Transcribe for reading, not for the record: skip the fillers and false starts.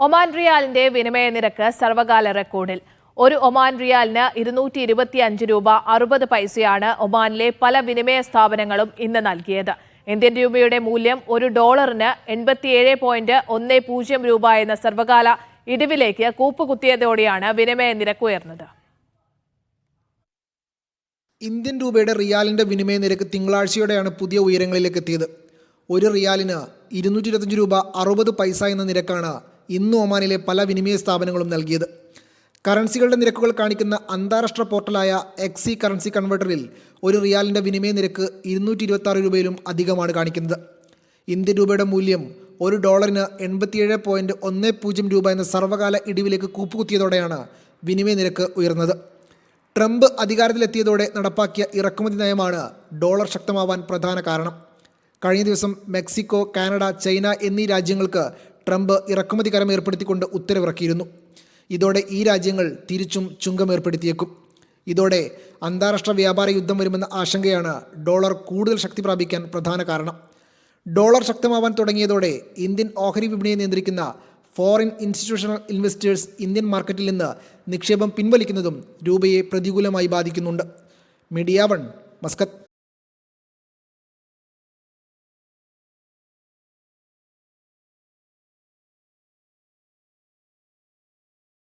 Oman റിയാലിന്റെ വിനിമയ നിരക്ക് സർവകാല റെക്കോർഡിൽ. ഒരു ഒമാൻ റിയാലിന് 225 രൂപ 60 പൈസയാണ് ഒമാനിലെ പല വിനിമയ സ്ഥാപനങ്ങളും ഇന്ന് നൽകിയത്. ഇന്ത്യൻ രൂപയുടെ മൂല്യം $1 87.10 രൂപ എന്ന സർവകാല ഇടിവിലേക്ക് കൂപ്പുകുത്തിയതോടെയാണ് വിനിമയ നിരക്ക് ഉയർന്നത്. ഇന്ത്യൻ രൂപയുടെ റിയാലിന്റെ വിനിമയ നിരക്ക് തിങ്കളാഴ്ചയോടെയാണ് പുതിയ ഉയരങ്ങളിലേക്ക് എത്തിയത്. ഒരു റിയാലിന് 225 രൂപ 60 പൈസ എന്ന നിരക്കാണ് ഇന്ന് ഒമാനിലെ പല വിനിമയ സ്ഥാപനങ്ങളും നൽകിയത്. കറൻസികളുടെ നിരക്കുകൾ കാണിക്കുന്ന അന്താരാഷ്ട്ര പോർട്ടലായ എക്സി കറൻസി കൺവെർട്ടറിൽ ഒരു റിയാലിൻ്റെ വിനിമയ നിരക്ക് 226 രൂപയിലും അധികമാണ് കാണിക്കുന്നത്. ഇന്ത്യൻ രൂപയുടെ മൂല്യം $1 87.10 രൂപ എന്ന സർവകാല ഇടിവിലേക്ക് കൂപ്പുകുത്തിയതോടെയാണ് വിനിമയ നിരക്ക് ഉയർന്നത്. ട്രംപ് അധികാരത്തിലെത്തിയതോടെ നടപ്പാക്കിയ ഇറക്കുമതി നയമാണ് ഡോളർ ശക്തമാവാൻ പ്രധാന കാരണം. കഴിഞ്ഞ ദിവസം മെക്സിക്കോ, കാനഡ, ചൈന എന്നീ രാജ്യങ്ങൾക്ക് ട്രംപ് ഇറക്കുമതി കരം ഏർപ്പെടുത്തിക്കൊണ്ട് ഉത്തരവിറക്കിയിരുന്നു. ഇതോടെ ഈ രാജ്യങ്ങൾ തിരിച്ചും ചുങ്കം ഏർപ്പെടുത്തിയേക്കും. ഇതോടെ അന്താരാഷ്ട്ര വ്യാപാര യുദ്ധം വരുമെന്ന ആശങ്കയാണ് ഡോളർ കൂടുതൽ ശക്തി പ്രാപിക്കാൻ പ്രധാന കാരണം. ഡോളർ ശക്തമാവാൻ തുടങ്ങിയതോടെ ഇന്ത്യൻ ഓഹരി വിപണിയെ നിയന്ത്രിക്കുന്ന ഫോറിൻ ഇൻസ്റ്റിറ്റ്യൂഷണൽ ഇൻവെസ്റ്റേഴ്സ് ഇന്ത്യൻ മാർക്കറ്റിൽ നിന്ന് നിക്ഷേപം പിൻവലിക്കുന്നതും രൂപയെ പ്രതികൂലമായി ബാധിക്കുന്നുണ്ട്. Media 1, Muscat.